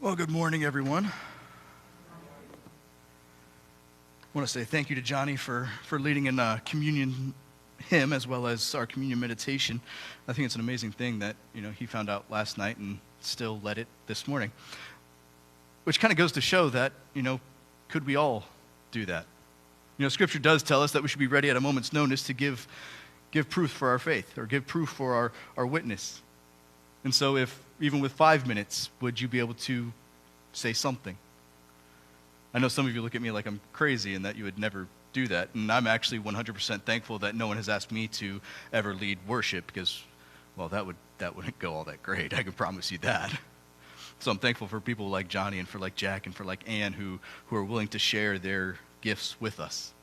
Well, good morning, everyone. I want to say thank you to Johnny for leading in communion hymn as well as our communion meditation. I think it's an amazing thing that, he found out last night and still led it this morning, which kind of goes to show that, could we all do that? Scripture does tell us that we should be ready at a moment's notice to give proof for our faith or give proof for our witness. And so if, even with 5 minutes, would you be able to say something? I know some of you look at me like I'm crazy and that you would never do that. And I'm actually 100% thankful that no one has asked me to ever lead worship because, well, that wouldn't go all that great. I can promise you that. So I'm thankful for people like Johnny and for like Jack and for like Ann who are willing to share their gifts with us.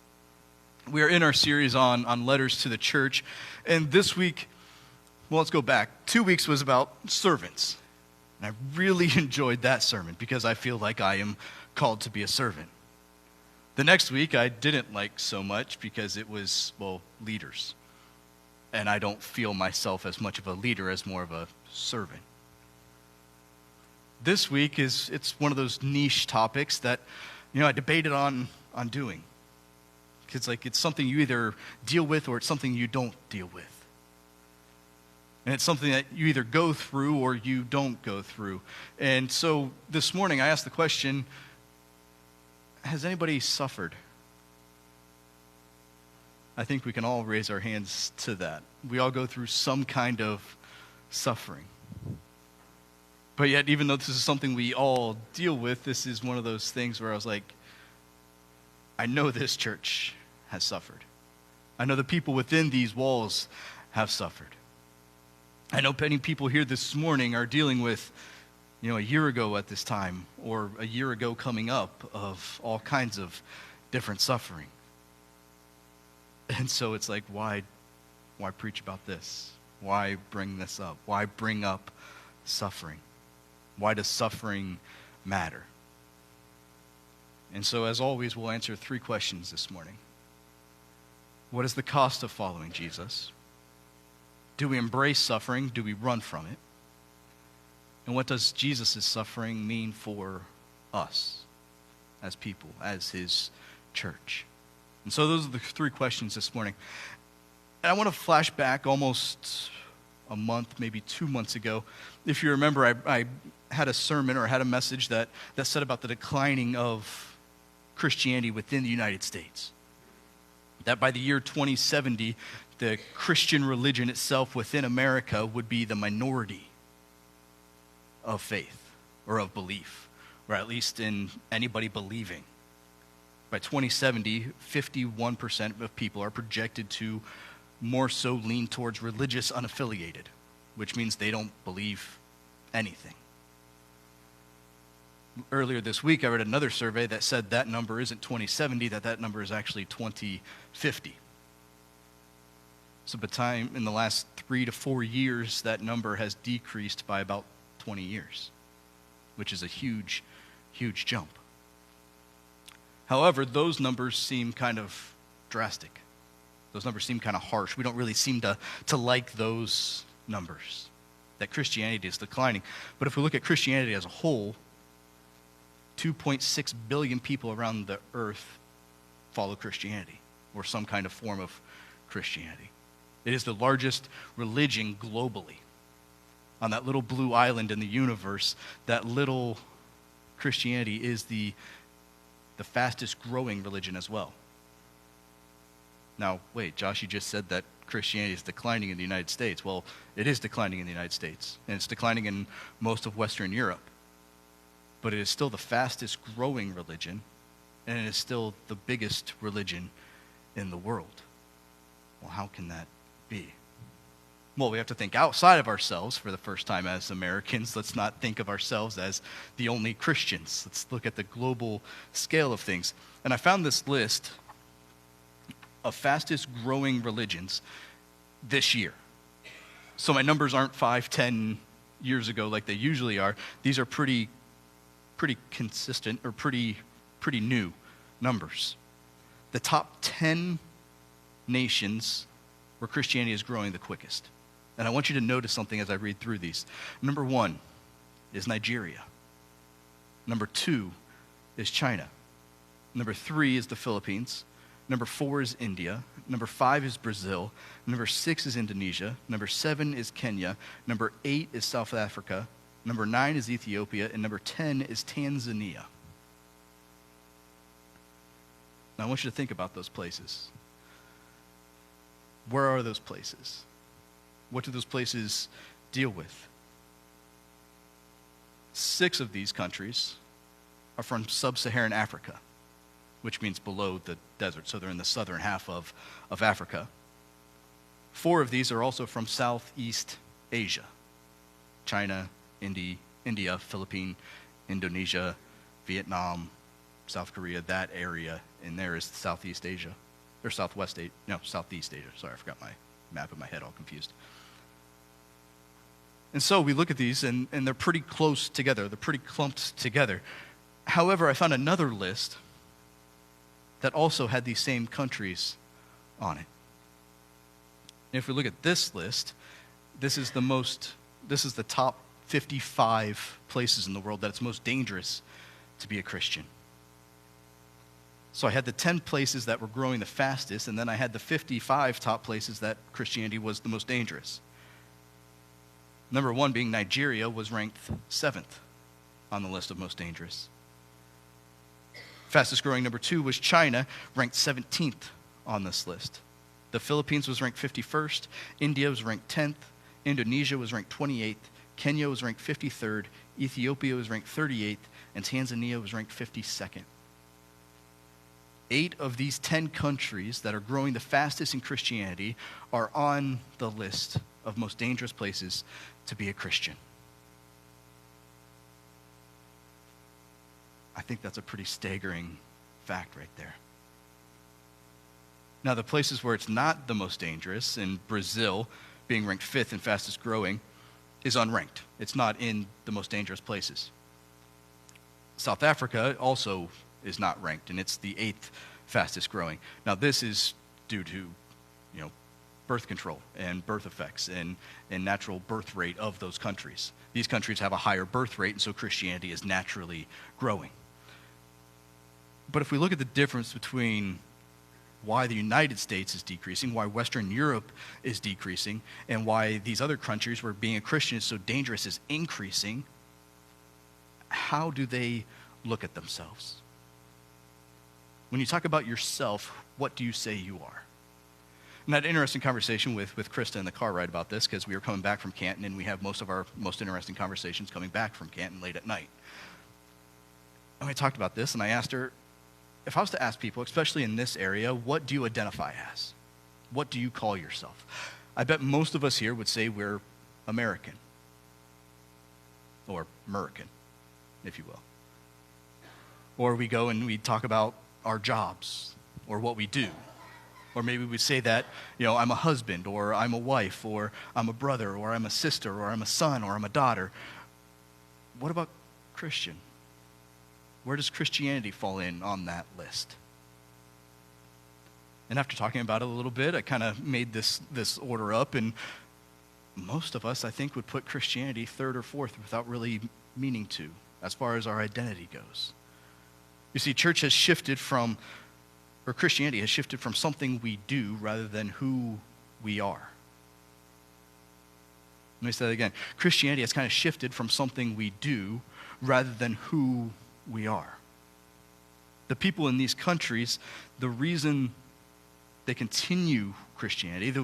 We are in our series on letters to the church. And this week, well, let's go back. 2 weeks was about servants. And I really enjoyed that sermon because I feel like I am called to be a servant. The next week I didn't like so much because it was, leaders. And I don't feel myself as much of a leader as more of a servant. This week it's one of those niche topics that, I debated on doing. It's something you either deal with or it's something you don't deal with. And it's something that you either go through or you don't go through. And so this morning I asked the question, has anybody suffered? I think we can all raise our hands to that. We all go through some kind of suffering. But yet, even though this is something we all deal with, this is one of those things where I was like, I know this church has suffered. I know the people within these walls have suffered. I know many people here this morning are dealing with, a year ago at this time or a year ago coming up of all kinds of different suffering. And so it's like, why preach about this? Why bring this up? Why bring up suffering? Why does suffering matter? And so as always, we'll answer 3 questions this morning. What is the cost of following Jesus? Do we embrace suffering? Do we run from it? And what does Jesus' suffering mean for us as people, as his church? And so those are the 3 questions this morning. And I want to flash back almost a month, maybe 2 months ago. If you remember, I had a sermon or had a message that said about the declining of Christianity within the United States. That by the year 2070, the Christian religion itself within America would be the minority of faith or of belief, or at least in anybody believing. By 2070, 51% of people are projected to more so lean towards religious unaffiliated, which means they don't believe anything. Earlier this week, I read another survey that said that number isn't 2070, that number is actually 2050. So in the last 3 to 4 years, that number has decreased by about 20 years, which is a huge, huge jump. However, those numbers seem kind of drastic. Those numbers seem kind of harsh. We don't really seem to like those numbers, that Christianity is declining. But if we look at Christianity as a whole, 2.6 billion people around the earth follow Christianity or some kind of form of Christianity. It is the largest religion globally. On that little blue island in the universe, that little Christianity is the fastest growing religion as well. Now, wait, Josh, you just said that Christianity is declining in the United States. Well, it is declining in the United States, and it's declining in most of Western Europe. But it is still the fastest growing religion, and it is still the biggest religion in the world. Well, how can that be? Well, we have to think outside of ourselves for the first time as Americans. Let's not think of ourselves as the only Christians. Let's look at the global scale of things. And I found this list of fastest growing religions this year. So my numbers aren't 5, 10 years ago like they usually are. These are pretty consistent or pretty new numbers. The top 10 nations where Christianity is growing the quickest. And I want you to notice something as I read through these. Number 1 is Nigeria. Number 2 is China. Number 3 is the Philippines. Number 4 is India. Number 5 is Brazil. Number 6 is Indonesia. Number 7 is Kenya. Number 8 is South Africa. Number 9 is Ethiopia. And number 10 is Tanzania. Now, I want you to think about those places. Where are those places? What do those places deal with? 6 of these countries are from sub-Saharan Africa, which means below the desert, so they're in the southern half of Africa. 4 of these are also from Southeast Asia: China, India, Philippines, Indonesia, Vietnam, South Korea. That area in there is Southeast Asia, or Southeast Asia. Sorry, I forgot my map in my head, all confused. And so we look at these, and they're pretty close together. They're pretty clumped together. However, I found another list that also had these same countries on it. And if we look at this list, this is the top 55 places in the world that it's most dangerous to be a Christian. So I had the 10 places that were growing the fastest, and then I had the 55 top places that Christianity was the most dangerous. Number 1 being Nigeria was ranked 7th on the list of most dangerous. Fastest growing number 2 was China, ranked 17th on this list. The Philippines was ranked 51st. India was ranked 10th. Indonesia was ranked 28th. Kenya was ranked 53rd. Ethiopia was ranked 38th. And Tanzania was ranked 52nd. 8 of these 10 countries that are growing the fastest in Christianity are on the list of most dangerous places to be a Christian. I think that's a pretty staggering fact right there. Now, the places where it's not the most dangerous, in Brazil, being ranked 5th and fastest growing, is unranked. It's not in the most dangerous places. South Africa also is not ranked, and it's the 8th fastest growing. Now, this is due to, birth control and birth effects and natural birth rate of those countries. These countries have a higher birth rate, and so Christianity is naturally growing. But if we look at the difference between why the United States is decreasing, why Western Europe is decreasing, and why these other countries where being a Christian is so dangerous is increasing, how do they look at themselves? When you talk about yourself, what do you say you are? And I had an interesting conversation with Krista in the car ride about this, because we were coming back from Canton, and we have most of our most interesting conversations coming back from Canton late at night. And we talked about this, and I asked her, if I was to ask people, especially in this area, what do you identify as? What do you call yourself? I bet most of us here would say we're American. Or American, if you will. Or we go and we talk about our jobs, or what we do. Or maybe we say that, I'm a husband, or I'm a wife, or I'm a brother, or I'm a sister, or I'm a son, or I'm a daughter. What about Christian? Where does Christianity fall in on that list? And after talking about it a little bit, I kind of made this order up, and most of us, I think, would put Christianity 3rd or 4th without really meaning to, as far as our identity goes. You see, Christianity has shifted from something we do rather than who we are. Let me say that again. Christianity has kind of shifted from something we do rather than who we are. The people in these countries, the reason they continue Christianity, the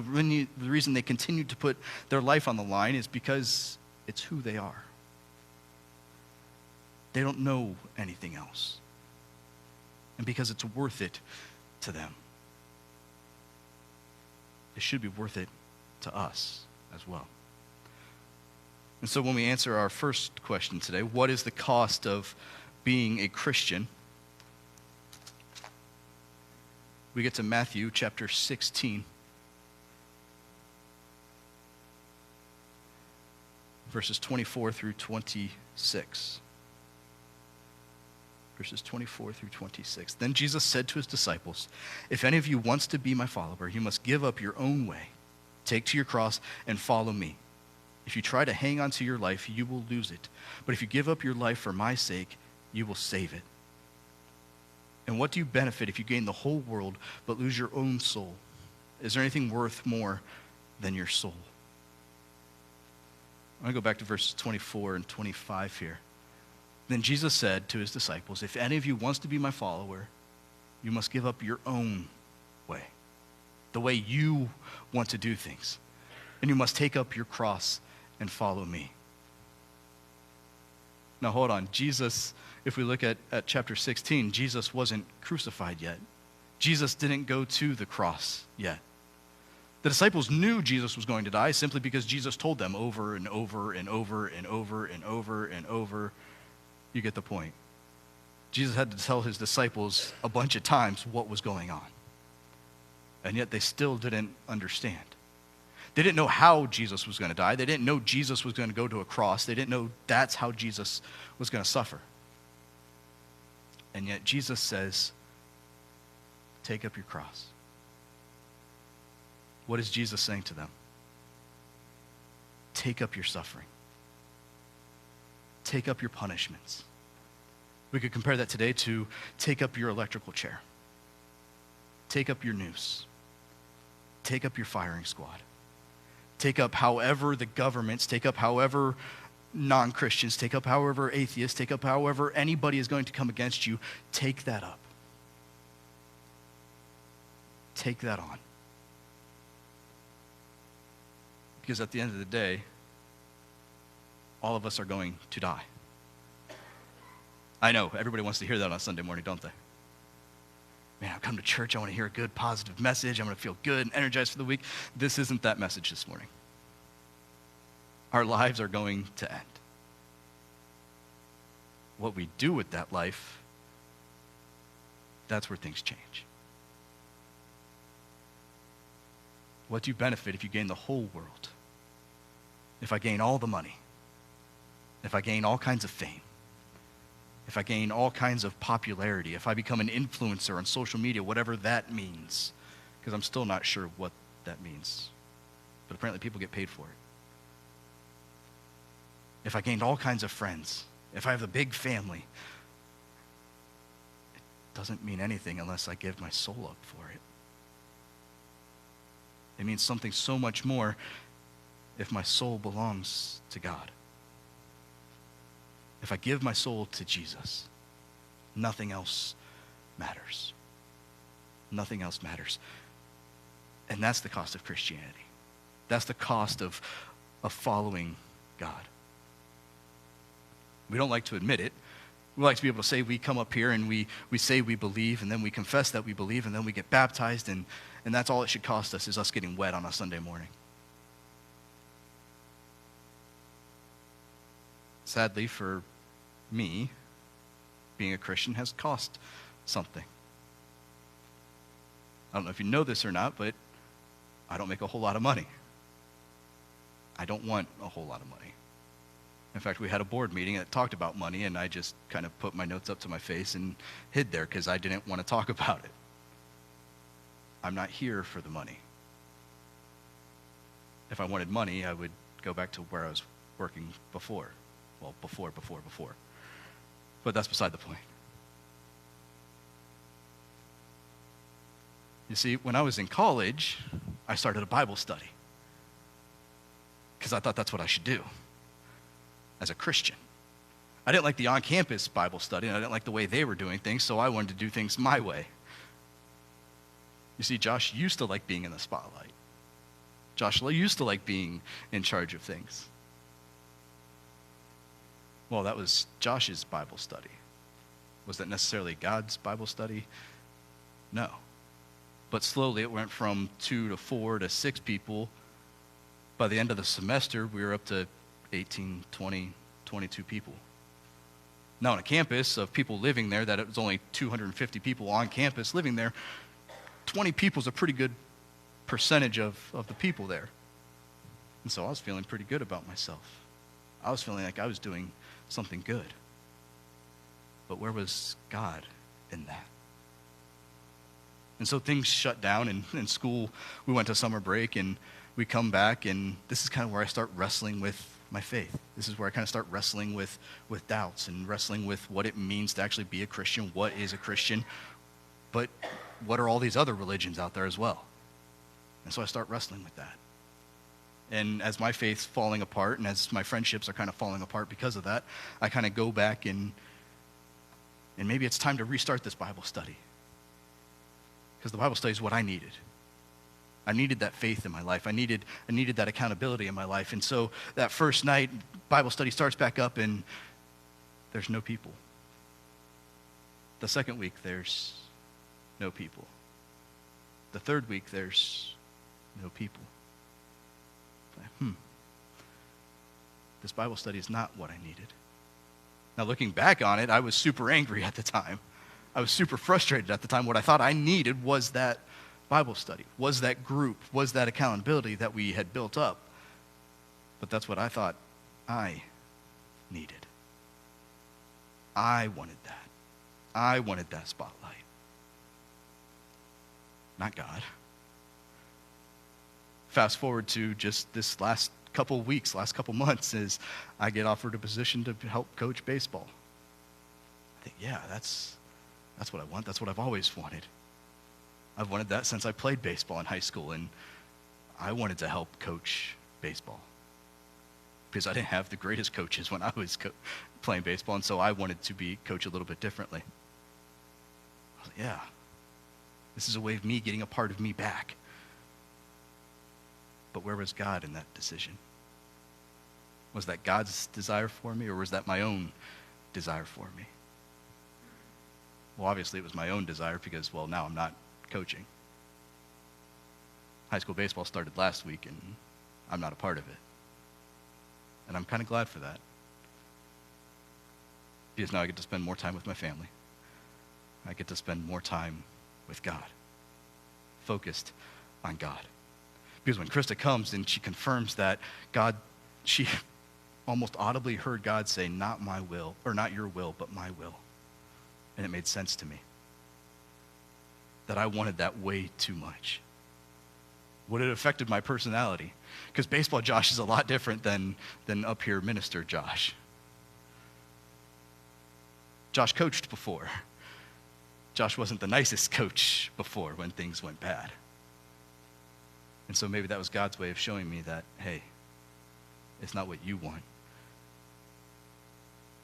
reason they continue to put their life on the line is because it's who they are. They don't know anything else. And because it's worth it to them. It should be worth it to us as well. And so when we answer our first question today, what is the cost of being a Christian? We get to Matthew chapter 16, verses 24 through 26. Verses 24 through 26. Then Jesus said to his disciples, "If any of you wants to be my follower, you must give up your own way, take to your cross, and follow me. If you try to hang on to your life, you will lose it. But if you give up your life for my sake, you will save it. And what do you benefit if you gain the whole world but lose your own soul? Is there anything worth more than your soul? I'm going to go back to verses 24 and 25 here. Then Jesus said to his disciples, if any of you wants to be my follower, you must give up your own way, the way you want to do things. And you must take up your cross and follow me. Now hold on. Jesus, if we look at chapter 16, Jesus wasn't crucified yet. Jesus didn't go to the cross yet. The disciples knew Jesus was going to die simply because Jesus told them over and over and over and over and over and over. You get the point. Jesus had to tell his disciples a bunch of times what was going on. And yet they still didn't understand. They didn't know how Jesus was going to die. They didn't know Jesus was going to go to a cross. They didn't know that's how Jesus was going to suffer. And yet Jesus says, take up your cross. What is Jesus saying to them? Take up your suffering. Take up your punishments. We could compare that today to take up your electrical chair. Take up your noose. Take up your firing squad. Take up however the governments, take up however non-Christians, take up however atheists, take up however anybody is going to come against you. Take that up. Take that on. Because at the end of the day, all of us are going to die. I know, everybody wants to hear that on Sunday morning, don't they? Man, I've come to church, I want to hear a good, positive message, I'm going to feel good and energized for the week. This isn't that message this morning. Our lives are going to end. What we do with that life, that's where things change. What do you benefit if you gain the whole world? If I gain all the money? If I gain all kinds of fame? If I gain all kinds of popularity? If I become an influencer on social media, whatever that means? Because I'm still not sure what that means. But apparently people get paid for it. If I gained all kinds of friends, if I have a big family, it doesn't mean anything unless I give my soul up for it. It means something so much more if my soul belongs to God. If I give my soul to Jesus, nothing else matters. Nothing else matters. And that's the cost of Christianity. That's the cost of following God. We don't like to admit it. We like to be able to say we come up here and we say we believe, and then we confess that we believe, and then we get baptized, and that's all it should cost us, is us getting wet on a Sunday morning. Sadly for me, being a Christian has cost something. I don't know if you know this or not, but I don't make a whole lot of money. I don't want a whole lot of money. In fact, we had a board meeting that talked about money, and I just kind of put my notes up to my face and hid there because I didn't want to talk about it. I'm not here for the money. If I wanted money, I would go back to where I was working before. Well, before. But that's beside the point. You see, when I was in college, I started a Bible study because I thought that's what I should do as a Christian. I didn't like the on-campus Bible study, and I didn't like the way they were doing things, so I wanted to do things my way. You see, Josh used to like being in the spotlight. Josh used to like being in charge of things. Well, that was Josh's Bible study. Was that necessarily God's Bible study? No. But slowly it went from 2 to 4 to 6 people. By the end of the semester, we were up to 18, 20, 22 people. Now on a campus of people living there, that it was only 250 people on campus living there, 20 people is a pretty good percentage of the people there. And so I was feeling pretty good about myself. I was feeling like I was doing something good. But where was God in that? And so things shut down, and in school we went to summer break, and we come back, and this is kind of where I start wrestling with my faith. This is where I kind of start wrestling with doubts and wrestling with what it means to actually be a Christian. What is a Christian? But what are all these other religions out there as well? And so I start wrestling with that. And as my faith's falling apart and as my friendships are kind of falling apart because of that, I kind of go back and maybe it's time to restart this Bible study. Because the Bible study is what I needed. I needed that faith in my life. I needed that accountability in my life. And so that first night, Bible study starts back up and there's no people. The second week, there's no people. The third week, there's no people. This Bible study is not what I needed. Now, looking back on it, I was super angry at the time. I was super frustrated at the time. What I thought I needed was that Bible study, was that group, was that accountability that we had built up. But that's what I thought I needed. I wanted that. I wanted that spotlight. Not God. Fast forward to just this last couple weeks, last couple months, is I get offered a position to help coach baseball. I think, yeah, that's what I want. That's what I've always wanted. I've wanted that since I played baseball in high school, and I wanted to help coach baseball because I didn't have the greatest coaches when I was playing baseball, and so I wanted to be coached a little bit differently. I was like, yeah, this is a way of me getting a part of me back. But where was God in that decision? Was that God's desire for me, or was that my own desire for me? Well, obviously it was my own desire because, well, now I'm not coaching. High school baseball started last week, and I'm not a part of it. And I'm kind of glad for that. Because now I get to spend more time with my family. I get to spend more time with God, focused on God. Because when Krista comes and she confirms that God, she almost audibly heard God say, not my will, or not your will, but my will. And it made sense to me that I wanted that way too much. Would it affected my personality? Because baseball Josh is a lot different than up here minister Josh. Josh coached before. Josh wasn't the nicest coach before when things went bad. And so maybe that was God's way of showing me that, hey, it's not what you want.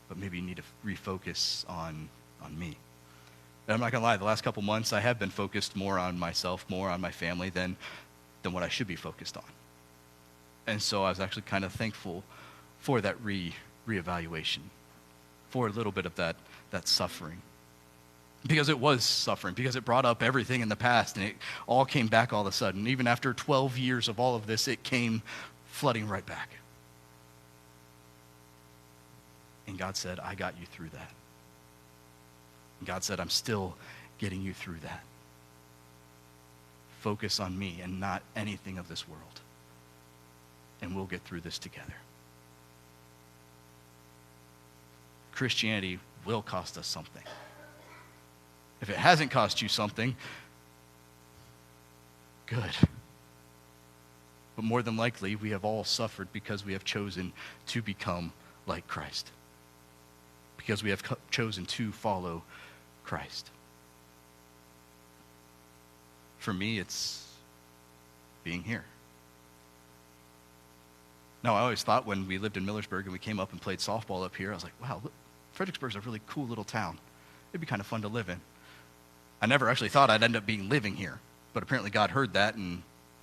But maybe you need to refocus on me. And I'm not going to lie, the last couple months I have been focused more on myself, more on my family than what I should be focused on. And so I was actually kind of thankful for that reevaluation, for a little bit of that suffering. Because it was suffering, because it brought up everything in the past, and it all came back all of a sudden. Even after 12 years of all of this, it came flooding right back. And God said, I got you through that. And God said, I'm still getting you through that. Focus on me and not anything of this world. And we'll get through this together. Christianity will cost us something. If it hasn't cost you something, good. But more than likely, we have all suffered because we have chosen to become like Christ. Because we have chosen to follow Christ. For me, it's being here. Now, I always thought when we lived in Millersburg and we came up and played softball up here, I was like, wow, look, Fredericksburg's a really cool little town. It'd be kind of fun to live in. I never actually thought I'd end up living here, but apparently God heard that and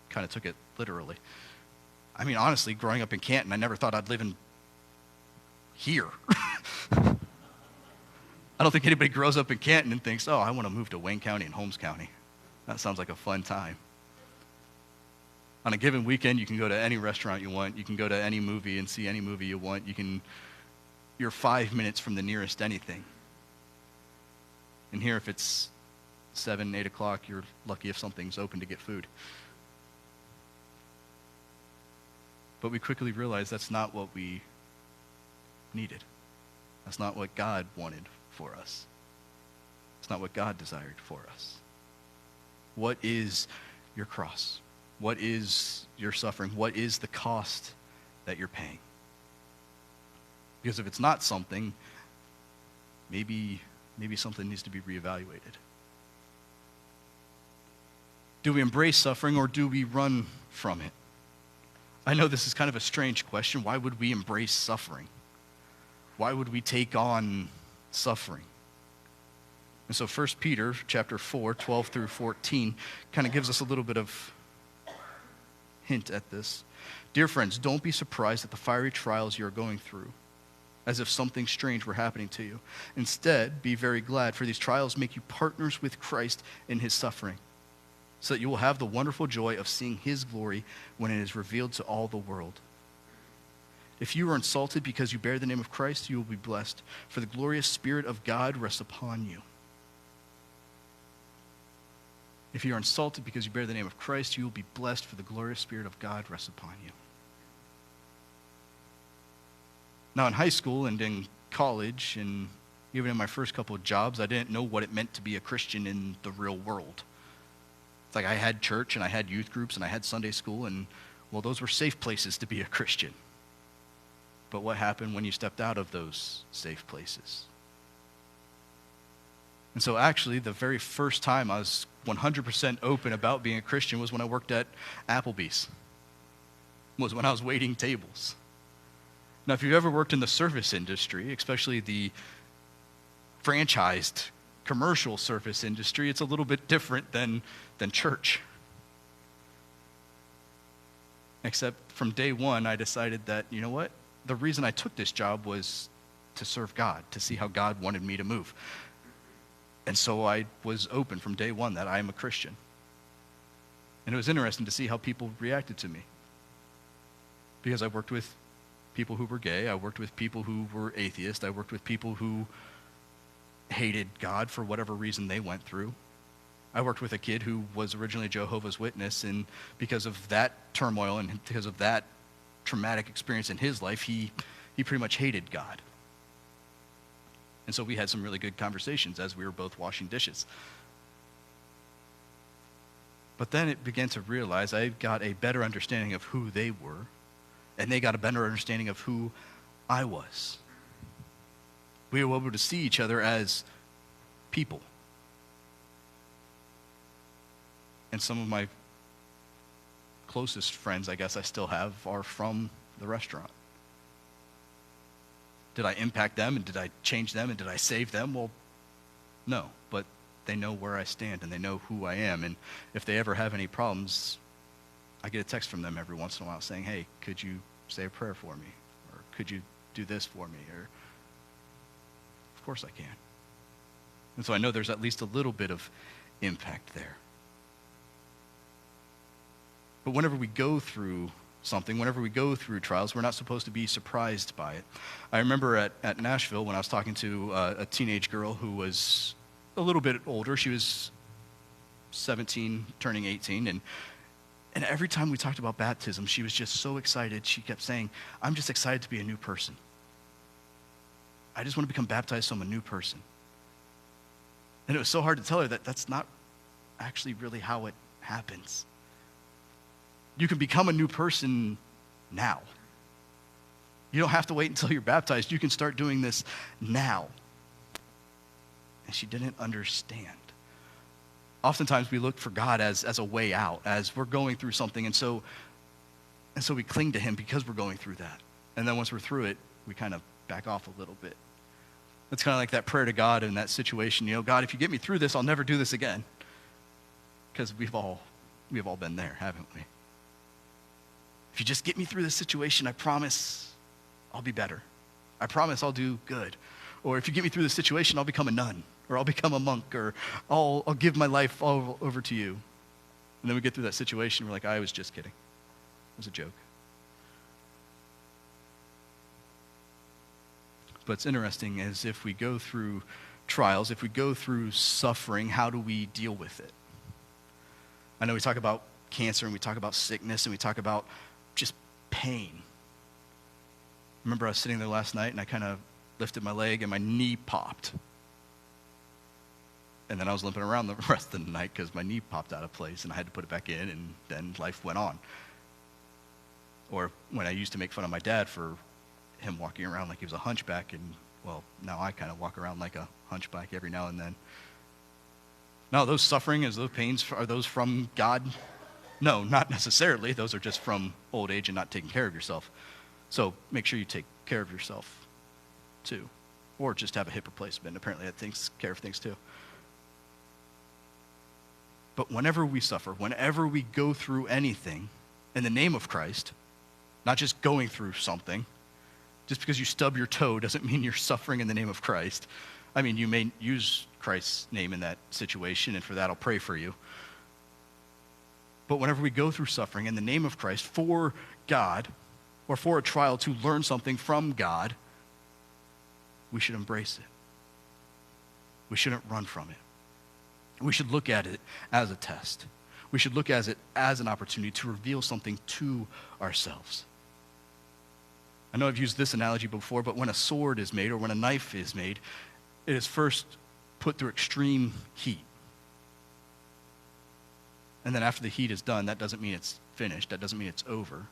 kind of took it literally. I mean, honestly, growing up in Canton, I never thought I'd live in here. I don't think anybody grows up in Canton and thinks, oh, I want to move to Wayne County and Holmes County. That sounds like a fun time. On a given weekend, you can go to any restaurant you want. You can go to any movie and see any movie you want. You're 5 minutes from the nearest anything. And here, if it's 7, 8 o'clock, you're lucky if something's open to get food. But we quickly realized that's not what we needed. That's not what God wanted for us. It's not what God desired for us. What is your cross? What is your suffering? What is the cost that you're paying? Because if it's not something, maybe something needs to be reevaluated. Do we embrace suffering or do we run from it? I know this is kind of a strange question. Why would we embrace suffering? Why would we take on suffering? And so 1 Peter chapter 4, 12 through 14 kind of gives us a little bit of hint at this. Dear friends, don't be surprised at the fiery trials you're going through, as if something strange were happening to you. Instead, be very glad, for these trials make you partners with Christ in his suffering, so that you will have the wonderful joy of seeing his glory when it is revealed to all the world. If you are insulted because you bear the name of Christ, you will be blessed, for the glorious Spirit of God rests upon you. If you are insulted because you bear the name of Christ, you will be blessed, for the glorious Spirit of God rests upon you. Now, in high school and in college, and even in my first couple of jobs, I didn't know what it meant to be a Christian in the real world. It's like I had church, and I had youth groups, and I had Sunday school, and, well, those were safe places to be a Christian. But what happened when you stepped out of those safe places? And so actually, the very first time I was 100% open about being a Christian was when I worked at Applebee's. Was when I was waiting tables. Now, if you've ever worked in the service industry, especially the franchised commercial service industry, it's a little bit different than church. Except from day one, I decided that, you know what? The reason I took this job was to serve God, to see how God wanted me to move. And so I was open from day one that I am a Christian. And it was interesting to see how people reacted to me. Because I worked with people who were gay, I worked with people who were atheist, I worked with people who hated God for whatever reason they went through. I worked with a kid who was originally a Jehovah's Witness, and because of that turmoil and because of that traumatic experience in his life, he pretty much hated God. And so we had some really good conversations as we were both washing dishes. But then it began to realize I got a better understanding of who they were, and they got a better understanding of who I was. We were able to see each other as people. And some of my closest friends, I guess I still have, are from the restaurant. Did I impact them, and did I change them, and did I save them? Well, no, but they know where I stand, and they know who I am, and if they ever have any problems, I get a text from them every once in a while saying, hey, could you say a prayer for me? Or could you do this for me? Or, of course I can. And so I know there's at least a little bit of impact there. But whenever we go through something, whenever we go through trials, we're not supposed to be surprised by it. I remember at Nashville when I was talking to a teenage girl who was a little bit older. She was 17, turning 18, and every time we talked about baptism, she was just so excited. She kept saying, I'm just excited to be a new person. I just want to become baptized so I'm a new person. And it was so hard to tell her that that's not actually really how it happens. You can become a new person now. You don't have to wait until you're baptized. You can start doing this now. And she didn't understand. Oftentimes we look for God as a way out, as we're going through something, and so we cling to him because we're going through that. And then once we're through it, we kind of back off a little bit. It's kind of like that prayer to God in that situation. You know, God, if you get me through this, I'll never do this again. Because we've all been there, haven't we? If you just get me through this situation, I promise I'll be better. I promise I'll do good. Or if you get me through this situation, I'll become a nun, or I'll become a monk, or I'll give my life all over to you. And then we get through that situation, we're like, I was just kidding. It was a joke. But it's interesting is if we go through trials, if we go through suffering, how do we deal with it? I know we talk about cancer, and we talk about sickness, and we talk about just pain. I remember I was sitting there last night, and I kind of lifted my leg, and my knee popped. And then I was limping around the rest of the night because my knee popped out of place, and I had to put it back in, and then life went on. Or when I used to make fun of my dad for him walking around like he was a hunchback, and, well, now I kind of walk around like a hunchback every now and then. No, those suffering, those pains, are those from God? No, not necessarily. Those are just from old age and not taking care of yourself. So make sure you take care of yourself too. Or just have a hip replacement. Apparently that takes care of things too. But whenever we suffer, whenever we go through anything in the name of Christ, not just going through something, just because you stub your toe doesn't mean you're suffering in the name of Christ. I mean, you may use Christ's name in that situation, and for that I'll pray for you. But whenever we go through suffering in the name of Christ for God, or for a trial to learn something from God, we should embrace it. We shouldn't run from it. We should look at it as a test. We should look at it as an opportunity to reveal something to ourselves. I know I've used this analogy before, but when a sword is made or when a knife is made, it is first put through extreme heat. And then after the heat is done, that doesn't mean it's finished. That doesn't mean it's over.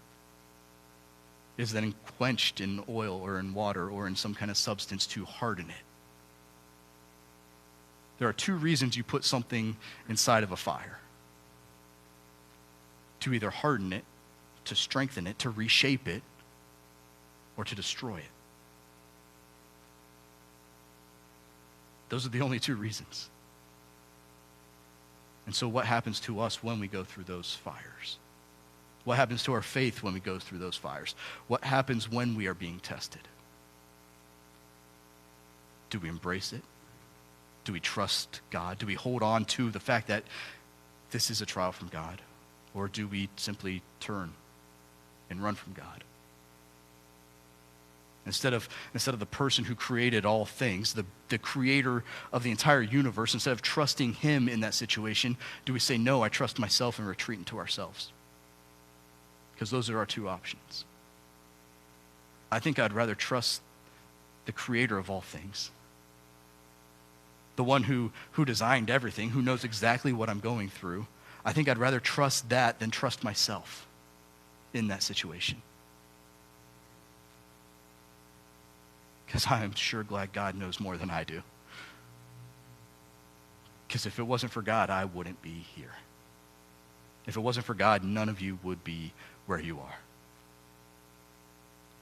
It is then quenched in oil or in water or in some kind of substance to harden it. There are two reasons you put something inside of a fire. To either harden it, to strengthen it, to reshape it, or to destroy it. Those are the only two reasons. And so what happens to us when we go through those fires? What happens to our faith when we go through those fires? What happens when we are being tested? Do we embrace it? Do we trust God? Do we hold on to the fact that this is a trial from God? Or do we simply turn and run from God? Instead of the person who created all things, the creator of the entire universe, instead of trusting him in that situation, do we say, no, I trust myself, and retreat into ourselves? Because those are our two options. I think I'd rather trust the creator of all things, the one who designed everything, who knows exactly what I'm going through. I think I'd rather trust that than trust myself in that situation. Because I am sure glad God knows more than I do. Because if it wasn't for God, I wouldn't be here. If it wasn't for God, none of you would be where you are.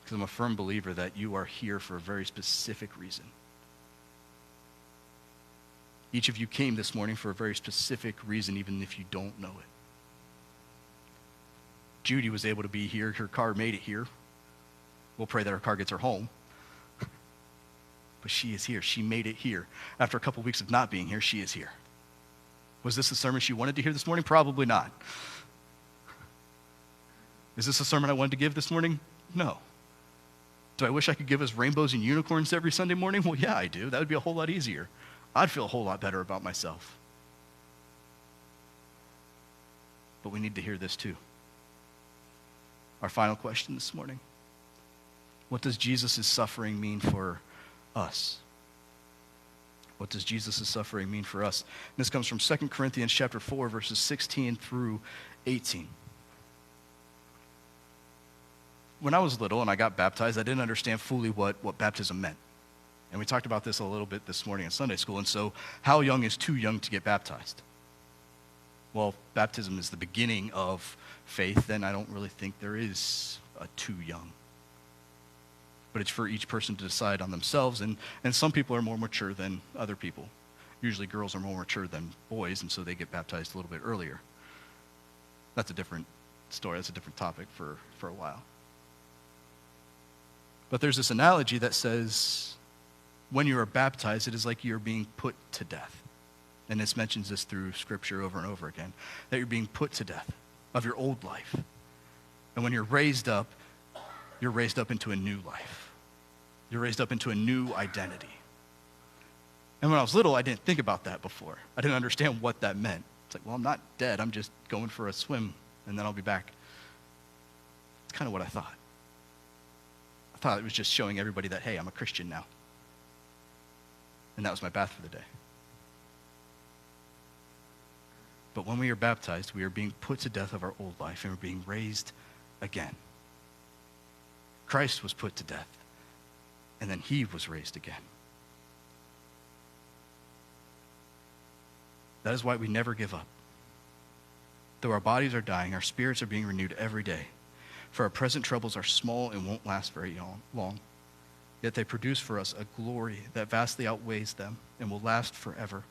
Because I'm a firm believer that you are here for a very specific reason. Each of you came this morning for a very specific reason, even if you don't know it. Judy was able to be here. Her car made it here. We'll pray that her car gets her home. But she is here. She made it here. After a couple of weeks of not being here, she is here. Was this the sermon she wanted to hear this morning? Probably not. Is this a sermon I wanted to give this morning? No. Do I wish I could give us rainbows and unicorns every Sunday morning? Well, yeah, I do. That would be a whole lot easier. I'd feel a whole lot better about myself. But we need to hear this too. Our final question this morning. What does Jesus' suffering mean for us? What does Jesus' suffering mean for us? And this comes from 2 Corinthians chapter 4, verses 16 through 18. When I was little and I got baptized, I didn't understand fully what baptism meant. And we talked about this a little bit this morning in Sunday school. And so, how young is too young to get baptized? Well, baptism is the beginning of faith, then I don't really think there is a too young. But it's for each person to decide on themselves, and some people are more mature than other people. Usually girls are more mature than boys, and so they get baptized a little bit earlier. That's a different story. That's a different topic for a while. But there's this analogy that says when you are baptized, it is like you're being put to death. And this mentions this through Scripture over and over again, that you're being put to death of your old life. And when you're raised up into a new life. You're raised up into a new identity. And when I was little, I didn't think about that before. I didn't understand what that meant. It's like, well, I'm not dead. I'm just going for a swim, and then I'll be back. It's kind of what I thought. I thought it was just showing everybody that, hey, I'm a Christian now. And that was my bath for the day. But when we are baptized, we are being put to death of our old life, and we're being raised again. Christ was put to death. and then he was raised again. That is why we never give up. Though our bodies are dying, our spirits are being renewed every day. For our present troubles are small and won't last very long. Yet they produce for us a glory that vastly outweighs them and will last forever.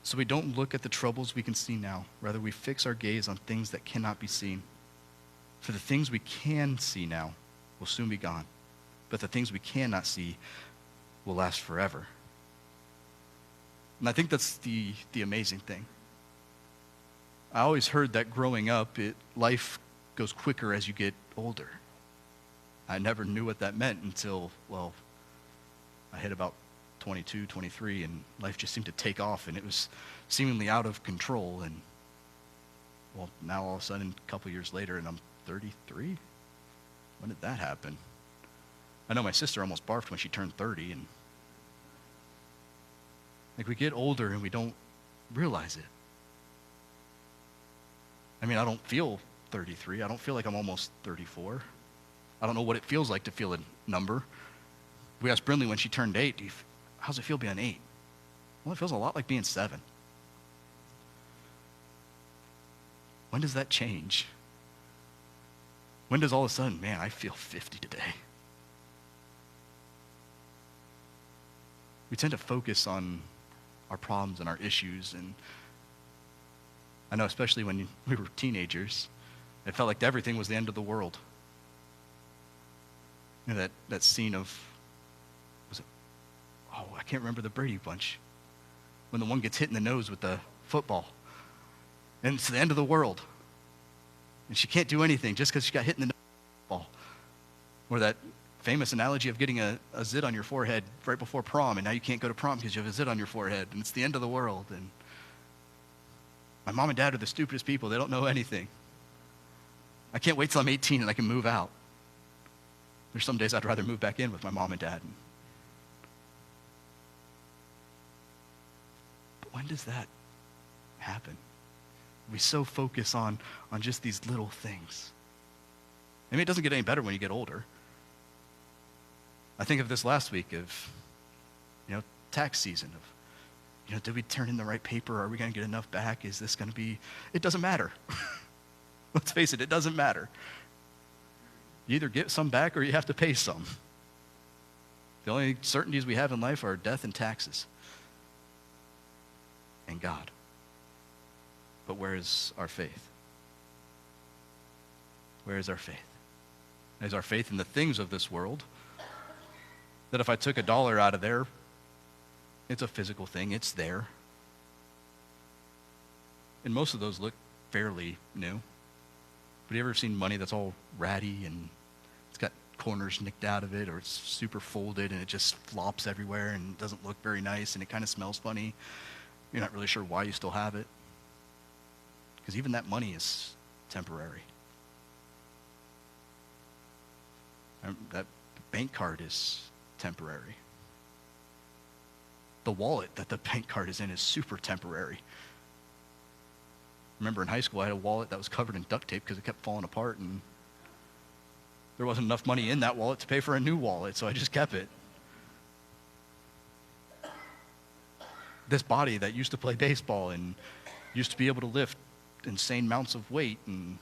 So we don't look at the troubles we can see now. Rather, we fix our gaze on things that cannot be seen. For the things we can see now will soon be gone. But the things we cannot see will last forever. And I think that's the amazing thing. I always heard that growing up, life goes quicker as you get older. I never knew what that meant until, I hit about 22, 23, and life just seemed to take off, and it was seemingly out of control. And, now all of a sudden, a couple years later, and I'm 33? When did that happen? I know my sister almost barfed when she turned 30, and we get older and we don't realize it. I mean, I don't feel 33. I don't feel like I'm almost 34. I don't know what it feels like to feel a number. We asked Brindley when she turned 8, how's it feel being 8? Well, it feels a lot like being 7. When does that change? When does all of a sudden, man, I feel 50 today? We tend to focus on our problems and our issues, and I know especially when we were teenagers, it felt like everything was the end of the world. You know, that scene of, I can't remember the Brady Bunch, when the one gets hit in the nose with the football, and it's the end of the world, and she can't do anything just because she got hit in the nose with the football. Or that famous analogy of getting a zit on your forehead right before prom, and now you can't go to prom because you have a zit on your forehead, and it's the end of the world. And my mom and dad are the stupidest people. They don't know anything. I can't wait till I'm 18 and I can move out. There's some days I'd rather move back in with my mom and dad. But when does that happen? We so focus on just these little things. Maybe it doesn't get any better when you get older. I think of this last week of, tax season of, did we turn in the right paper? Are we going to get enough back? Is this going to be, it doesn't matter. Let's face it doesn't matter. You either get some back or you have to pay some. The only certainties we have in life are death and taxes. And God. But where is our faith? Where is our faith? Is our faith in the things of this world? That if I took $1 out of there, it's a physical thing, it's there. And most of those look fairly new. But you ever seen money that's all ratty and it's got corners nicked out of it, or it's super folded and it just flops everywhere and doesn't look very nice and it kind of smells funny? You're not really sure why you still have it. Because even that money is temporary. That bank card is temporary. The wallet that the bank card is in is super temporary. Remember in high school, I had a wallet that was covered in duct tape because it kept falling apart, and there wasn't enough money in that wallet to pay for a new wallet, so I just kept it. This body that used to play baseball and used to be able to lift insane amounts of weight, and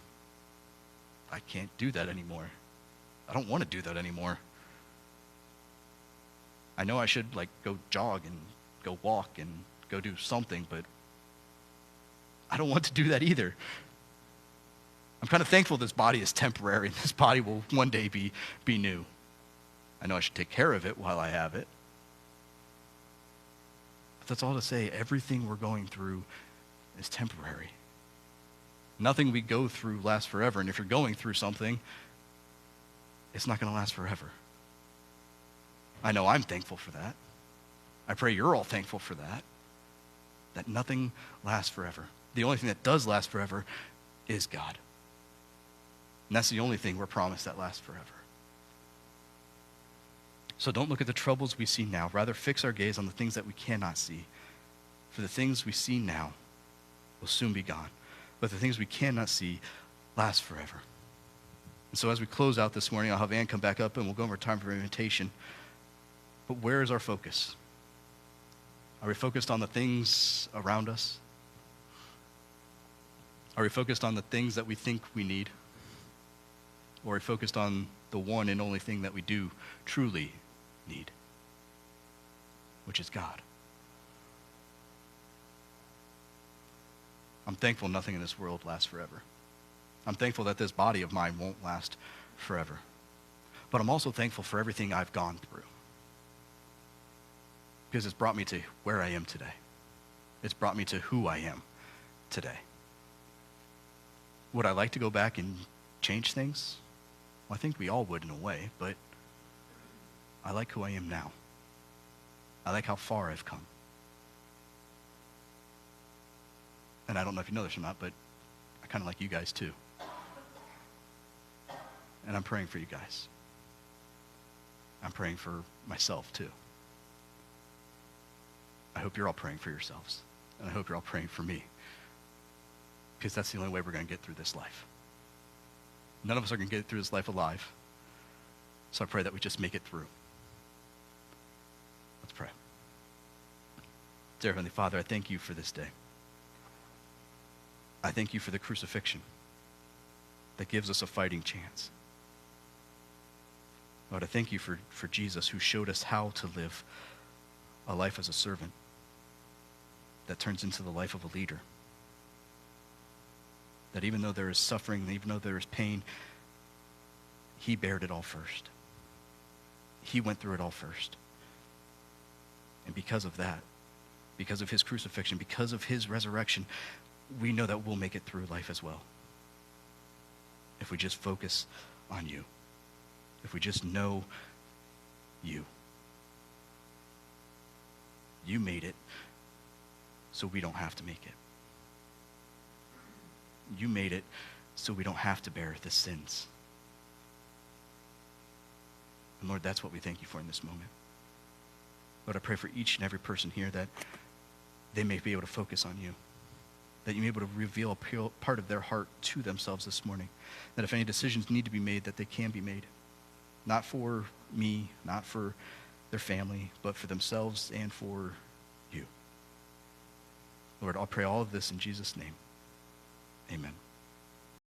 I can't do that anymore. I don't want to do that anymore. I know I should go jog and go walk and go do something, but I don't want to do that either. I'm kind of thankful this body is temporary and this body will one day be new. I know I should take care of it while I have it. But that's all to say, everything we're going through is temporary. Nothing we go through lasts forever, and if you're going through something, it's not going to last forever. I know I'm thankful for that. I pray you're all thankful for that nothing lasts forever. The only thing that does last forever is God. And that's the only thing we're promised that lasts forever. So don't look at the troubles we see now. Rather, fix our gaze on the things that we cannot see. For the things we see now will soon be gone. But the things we cannot see last forever. So as we close out this morning, I'll have Ann come back up and we'll go over time for invitation. But where is our focus? Are we focused on the things around us? Are we focused on the things that we think we need? Or are we focused on the one and only thing that we do truly need, which is God? I'm thankful nothing in this world lasts forever. I'm thankful that this body of mine won't last forever. But I'm also thankful for everything I've gone through, because it's brought me to where I am today. It's brought me to who I am today. Would I like to go back and change things? Well, I think we all would in a way, but I like who I am now. I like how far I've come. And I don't know if you know this or not, but I kind of like you guys too. And I'm praying for you guys. I'm praying for myself too. I hope you're all praying for yourselves. And I hope you're all praying for me. Because that's the only way we're going to get through this life. None of us are going to get through this life alive. So I pray that we just make it through. Let's pray. Dear Heavenly Father, I thank you for this day. I thank you for the crucifixion that gives us a fighting chance. Lord, I thank you for Jesus, who showed us how to live a life as a servant that turns into the life of a leader. That even though there is suffering, even though there is pain, he bared it all first. He went through it all first. And because of that, because of his crucifixion, because of his resurrection, we know that we'll make it through life as well. If we just focus on you. If we just know you. You made it so we don't have to make it. You made it so we don't have to bear the sins. And Lord, that's what we thank you for in this moment. Lord, I pray for each and every person here that they may be able to focus on you. That you may be able to reveal a part of their heart to themselves this morning. That if any decisions need to be made, that they can be made. Not for me, not for their family, but for themselves and for you. Lord, I'll pray all of this in Jesus' name. Amen.